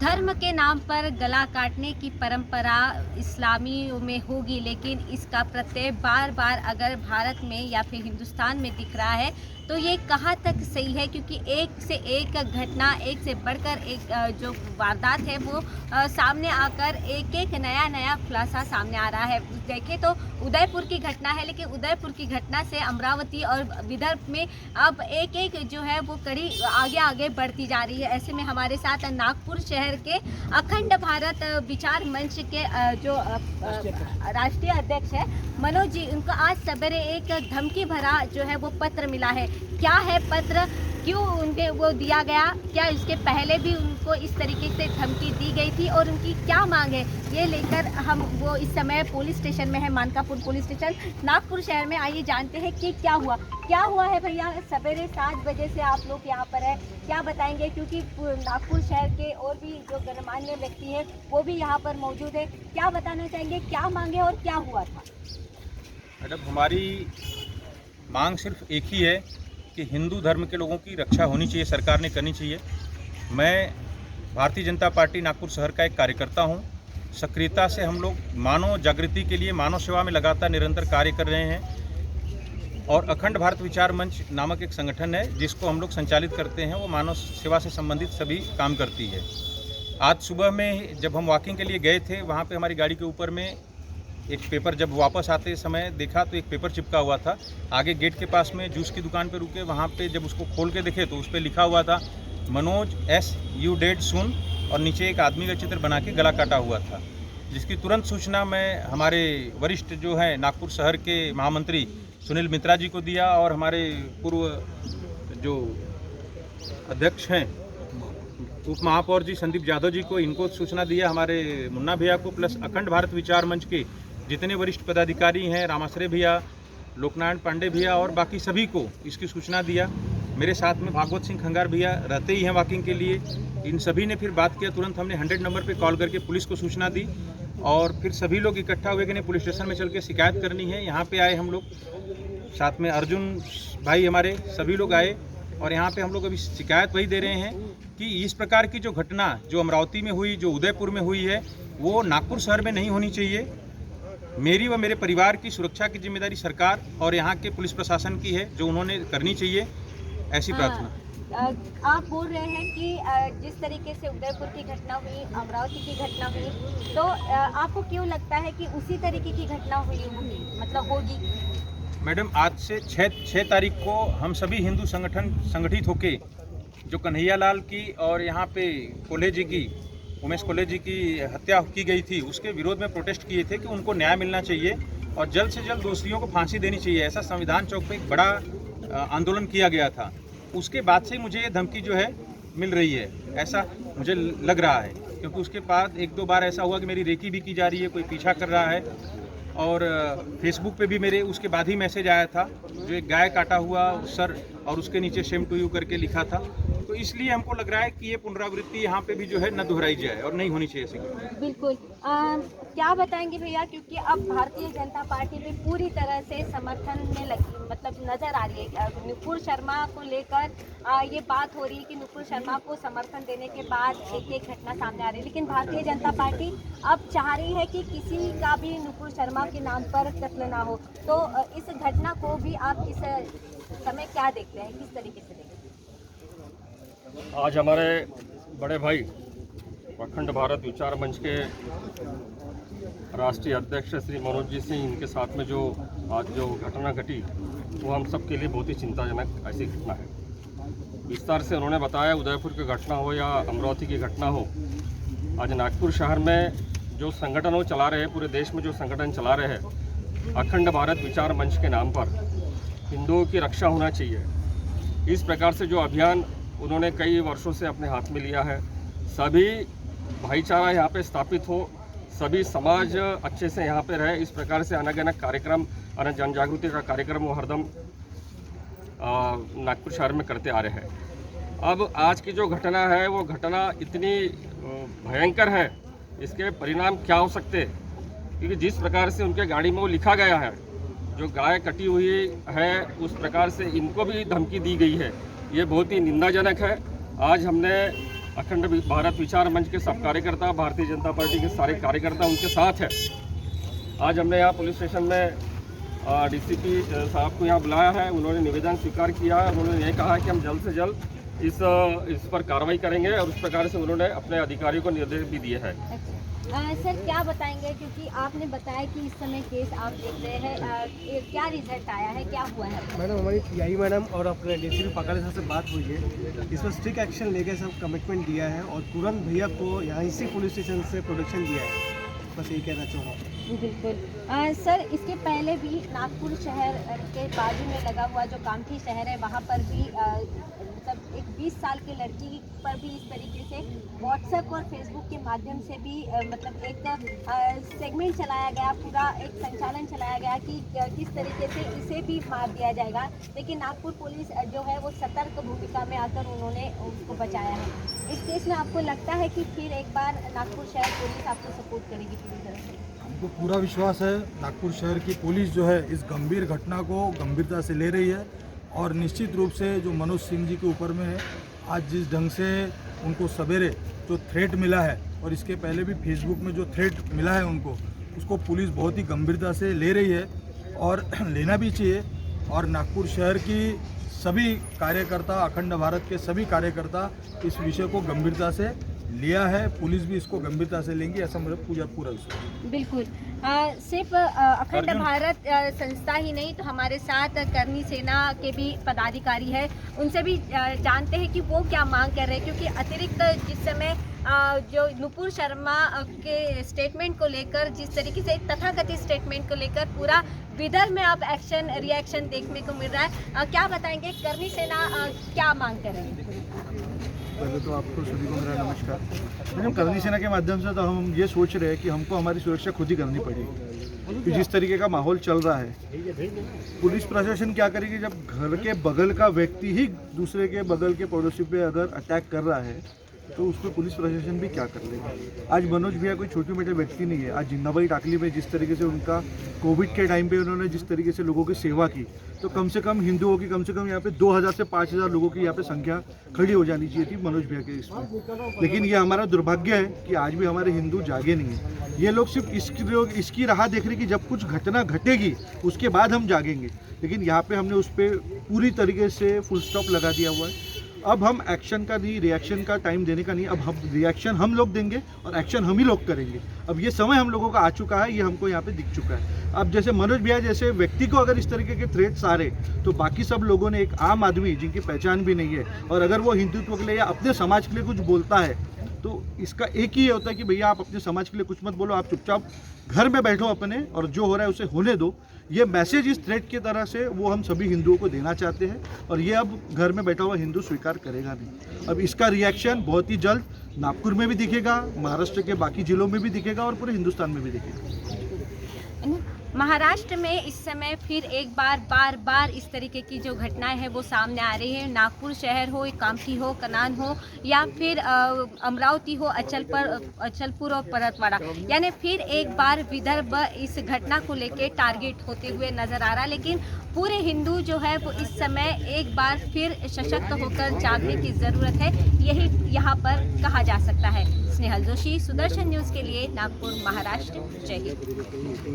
धर्म के नाम पर गला काटने की परंपरा इस्लामी में होगी, लेकिन इसका प्रत्यय बार बार अगर भारत में या फिर हिंदुस्तान में दिख रहा है तो ये कहाँ तक सही है, क्योंकि एक से एक घटना, एक से बढ़कर एक जो वारदात है वो सामने आकर एक एक नया खुलासा सामने आ रहा है। देखें तो उदयपुर की घटना है, लेकिन उदयपुर की घटना से अमरावती और विदर्भ में अब एक एक जो है वो कड़ी आगे बढ़ती जा रही है। ऐसे में हमारे साथ नागपुर शहर के अखंड भारत विचार मंच के जो राष्ट्रीय अध्यक्ष है मनोज जी, उनको आज सवेरे एक धमकी भरा जो है वो पत्र मिला है। क्या है पत्र, क्यों उनके वो दिया गया, क्या इसके पहले भी उनको इस तरीके से धमकी दी गई थी और उनकी क्या मांग है, ये लेकर हम वो इस समय पुलिस स्टेशन में है, मानकापुर पुलिस स्टेशन नागपुर शहर में। आइए जानते हैं कि क्या हुआ है। भैया सवेरे 7 बजे से आप लोग यहाँ पर है, क्या बताएंगे, क्योंकि नागपुर शहर के और भी जो गणमान्य व्यक्ति है वो भी यहाँ पर मौजूद है। क्या बताना चाहेंगे, क्या मांगे और क्या हुआ था? मैडम, हमारी मांग सिर्फ एक ही है कि हिंदू धर्म के लोगों की रक्षा होनी चाहिए, सरकार ने करनी चाहिए। मैं भारतीय जनता पार्टी नागपुर शहर का एक कार्यकर्ता हूं। सक्रियता से हम लोग मानव जागृति के लिए, मानव सेवा में लगातार निरंतर कार्य कर रहे हैं और अखंड भारत विचार मंच नामक एक संगठन है जिसको हम लोग संचालित करते हैं, वो मानव सेवा से संबंधित सभी काम करती है। आज सुबह में जब हम वॉकिंग के लिए गए थे, वहाँ पर हमारी गाड़ी के ऊपर में एक पेपर, जब वापस आते समय देखा तो एक पेपर चिपका हुआ था। आगे गेट के पास में जूस की दुकान पे रुके, वहाँ पे जब उसको खोल के देखे तो उस पर लिखा हुआ था मनोज एस यू डेड सुन, और नीचे एक आदमी का चित्र बना के गला काटा हुआ था। जिसकी तुरंत सूचना मैं हमारे वरिष्ठ जो है नागपुर शहर के महामंत्री सुनील मित्रा जी को दिया और हमारे पूर्व जो अध्यक्ष हैं उप महापौर जी संदीप यादव जी को, इनको सूचना दिया, हमारे मुन्ना भैया को, प्लस अखंड भारत विचार मंच के जितने वरिष्ठ पदाधिकारी हैं, रामाश्रय भैया, लोकनारायण पांडे भैया और बाकी सभी को इसकी सूचना दिया। मेरे साथ में भागवत सिंह खंगार भैया रहते ही हैं वॉकिंग के लिए। इन सभी ने फिर बात किया, तुरंत हमने 100 नंबर पे कॉल करके पुलिस को सूचना दी और फिर सभी लोग इकट्ठा हुए कि नहीं पुलिस स्टेशन में चल के शिकायत करनी है। यहाँ पे आए हम लोग, साथ में अर्जुन भाई हमारे, सभी लोग आए और यहाँ पे हम लोग अभी शिकायत वही दे रहे हैं कि इस प्रकार की जो घटना जो अमरावती में हुई, जो उदयपुर में हुई है, वो नागपुर शहर में नहीं होनी चाहिए। मेरी व मेरे परिवार की सुरक्षा की जिम्मेदारी सरकार और यहाँ के पुलिस प्रशासन की है, जो उन्होंने करनी चाहिए, ऐसी प्रार्थना। आप बोल रहे हैं कि जिस तरीके से उदयपुर की घटना हुई, अमरावती की घटना हुई, तो आपको क्यों लगता है कि उसी तरीके की घटना हुई होगी, मतलब होगी? मैडम, आज से 6 तारीख को हम सभी हिंदू संगठन संगठित होके जो कन्हैया लाल की और यहाँ पे कोल्हे जी की, उमेश कोल्हे जी की हत्या की गई थी, उसके विरोध में प्रोटेस्ट किए थे कि उनको न्याय मिलना चाहिए और जल्द से जल्द दोषियों को फांसी देनी चाहिए। ऐसा संविधान चौक पे एक बड़ा आंदोलन किया गया था। उसके बाद से मुझे ये धमकी जो है मिल रही है, ऐसा मुझे लग रहा है, क्योंकि उसके बाद 1-2 बार ऐसा हुआ कि मेरी रेकी भी की जा रही है, कोई पीछा कर रहा है और फेसबुक पे भी मेरे उसके बाद ही मैसेज आया था, जो एक गाय काटा हुआ सर और उसके नीचे शेम टू यू करके लिखा था। तो इसलिए हमको लग रहा है कि ये पुनरावृत्ति यहाँ पे भी जो है न दोहराई जाए और नहीं होनी चाहिए ऐसी। बिल्कुल। क्या बताएंगे भैया, क्योंकि अब भारतीय जनता पार्टी भी पूरी तरह से समर्थन में लगी, मतलब नजर आ रही है नुपुर शर्मा को लेकर, ये बात हो रही है कि नुपुर शर्मा को समर्थन देने के बाद एक घटना सामने आ रही है, लेकिन भारतीय जनता पार्टी अब चाह रही है कि किसी का भी नुपुर शर्मा के नाम पर कत्ल ना हो। तो इस घटना को भी आप इस समय क्या देखते हैं, किस तरीके से देखते हैं? आज हमारे बड़े भाई अखंड भारत विचार मंच के राष्ट्रीय अध्यक्ष श्री मनोज जी सिंह, इनके साथ में जो आज जो घटना घटी वो हम सब के लिए बहुत ही चिंताजनक ऐसी घटना है। विस्तार से उन्होंने बताया, उदयपुर की घटना हो या अमरावती की घटना हो, आज नागपुर शहर में जो संगठन वो चला रहे हैं, पूरे देश में जो संगठन चला रहे हैं अखंड भारत विचार मंच के नाम पर, हिंदुओं की रक्षा होना चाहिए। इस प्रकार से जो अभियान उन्होंने कई वर्षों से अपने हाथ में लिया है, सभी भाईचारा यहाँ पे स्थापित हो, सभी समाज अच्छे से यहाँ पे रहे, इस प्रकार से अनगिनत कार्यक्रम और जन जागृति का कार्यक्रम वो हरदम नागपुर शहर में करते आ रहे हैं। अब आज की जो घटना है वो घटना इतनी भयंकर है, इसके परिणाम क्या हो सकते हैं, क्योंकि जिस प्रकार से उनके गाड़ी में वो लिखा गया है, जो गाय कटी हुई है, उस प्रकार से इनको भी धमकी दी गई है, ये बहुत ही निंदाजनक है। आज हमने अखंड भारत विचार मंच के सब कार्यकर्ता, भारतीय जनता पार्टी के सारे कार्यकर्ता उनके साथ है। आज हमने यहाँ पुलिस स्टेशन में डीसीपी साहब को यहाँ बुलाया है। उन्होंने निवेदन स्वीकार किया है। उन्होंने यह कहा कि हम जल्द से जल्द इस पर कार्रवाई करेंगे और उस प्रकार से उन्होंने अपने अधिकारियों को निर्देश भी दिए हैं। सर क्या बताएंगे, क्योंकि आपने बताया कि इस समय केस आप देख रहे हैं, क्या रिजल्ट आया है, क्या हुआ है? मैडम, हमारी पीआई मैडम और अपने डीसीपी पकाले साहब से बात हुई है। इस पर स्ट्रिक्ट एक्शन लेके सब कमिटमेंट दिया है और तुरंत भैया को यहाँ इसी पुलिस स्टेशन से प्रोटेक्शन दिया है। बस यही कहना चाहूँगा। बिल्कुल। सर इसके पहले भी नागपुर शहर के बाजू में लगा हुआ जो कामठी शहर है, वहाँ पर भी मतलब एक 20 साल की लड़की पर भी इस तरीके से व्हाट्सएप और फेसबुक के माध्यम से भी मतलब एक सेगमेंट चलाया गया, पूरा एक संचालन चलाया गया कि किस तरीके से इसे भी मार दिया जाएगा। लेकिन नागपुर पुलिस जो है वो सतर्क भूमिका में आकर उन्होंने उसको बचाया है। इस केस में आपको लगता है कि फिर एक बार नागपुर शहर पुलिस आपको सपोर्ट करेगी पूरी तरह से? हमको पूरा विश्वास है। नागपुर शहर की पुलिस जो है इस गंभीर घटना को गंभीरता से ले रही है और निश्चित रूप से जो मनोज सिंह जी के ऊपर में है, आज जिस ढंग से उनको सवेरे जो थ्रेट मिला है और इसके पहले भी फेसबुक में जो थ्रेट मिला है उनको, उसको पुलिस बहुत ही गंभीरता से ले रही है और लेना भी चाहिए। और नागपुर शहर की सभी कार्यकर्ता, अखंड भारत के सभी कार्यकर्ता इस विषय को गंभीरता से लिया है। पुलिस भी इसको गंभीरता से लेंगी, ऐसा मेरा पूरा विश्वास। बिल्कुल। सिर्फ अखंड भारत संस्था ही नहीं, तो हमारे साथ करनी सेना के भी पदाधिकारी हैं, उनसे भी जानते हैं कि वो क्या मांग कर रहे हैं। क्योंकि अतिरिक्त जिस समय जो नुपुर शर्मा के स्टेटमेंट को लेकर, जिस तरीके से तथाकथित स्टेटमेंट को लेकर पूरा विदर्भ में अब रिएक्शन देखने को मिल रहा है, क्या बताएंगे करनी सेना क्या मांग कर रहे हैं? पहले तो आपको सभी को मेरा नमस्कार। मैडम, करनी सेना के माध्यम से तो हम ये सोच रहे हैं कि हमको हमारी सुरक्षा खुद ही करनी पड़ेगी। कि जिस तरीके का माहौल चल रहा है, पुलिस प्रशासन क्या करेगी जब घर के बगल का व्यक्ति ही दूसरे के बगल के पड़ोसी पे अगर अटैक कर रहा है, तो उसमें पुलिस प्रशासन भी क्या कर लेगा। आज मनोज भैया कोई छोटे मोटे व्यक्ति नहीं है। आज जिन्नाबाई टाकली में जिस तरीके से उनका कोविड के टाइम पे उन्होंने जिस तरीके से लोगों की सेवा की, तो कम से कम हिंदुओं की कम से कम यहाँ पे 2000 से 5000 लोगों की यहाँ पे संख्या खड़ी हो जानी चाहिए थी मनोज भैया के इसमें। लेकिन ये हमारा दुर्भाग्य है कि आज भी हमारे हिंदू जागे नहीं है। ये लोग सिर्फ इसकी राह देख रहे कि जब कुछ घटना घटेगी उसके बाद हम जागेंगे। लेकिन यहाँ पे हमने उस पर पूरी तरीके से फुल स्टॉप लगा दिया हुआ है। अब हम एक्शन का नहीं, रिएक्शन का टाइम देने का नहीं, अब हम रिएक्शन हम लोग देंगे और एक्शन हम ही लोग करेंगे। अब ये समय हम लोगों का आ चुका है, ये हमको यहाँ पे दिख चुका है। अब जैसे मनोज भैया जैसे व्यक्ति को अगर इस तरीके के थ्रेट्स आ रहे, तो बाकी सब लोगों ने, एक आम आदमी जिनकी पहचान भी नहीं है और अगर वो हिंदुत्व के लिए या अपने समाज के लिए कुछ बोलता है, तो इसका एक ही होता है कि भैया आप अपने समाज के लिए कुछ मत बोलो, आप चुपचाप घर में बैठो अपने और जो हो रहा है उसे होने दो। ये मैसेज इस थ्रेट की तरह से वो हम सभी हिंदुओं को देना चाहते हैं और ये अब घर में बैठा हुआ हिंदू स्वीकार करेगा नहीं। अब इसका रिएक्शन बहुत ही जल्द नागपुर में भी दिखेगा, महाराष्ट्र के बाकी जिलों में भी दिखेगा और पूरे हिंदुस्तान में भी दिखेगा। महाराष्ट्र में इस समय फिर एक बार इस तरीके की जो घटनाएं हैं वो सामने आ रही है। नागपुर शहर हो, कामठी हो, कनान हो या फिर अमरावती हो, अचलपुर और परतवाड़ा, यानी फिर एक बार विदर्भ इस घटना को लेके टारगेट होते हुए नजर आ रहा है। लेकिन पूरे हिंदू जो है वो इस समय एक बार फिर सशक्त होकर जागने की ज़रूरत है, यही यहाँ पर कहा जा सकता है। स्नेहल जोशी, सुदर्शन न्यूज़ के लिए नागपुर, महाराष्ट्र। जय हिंद।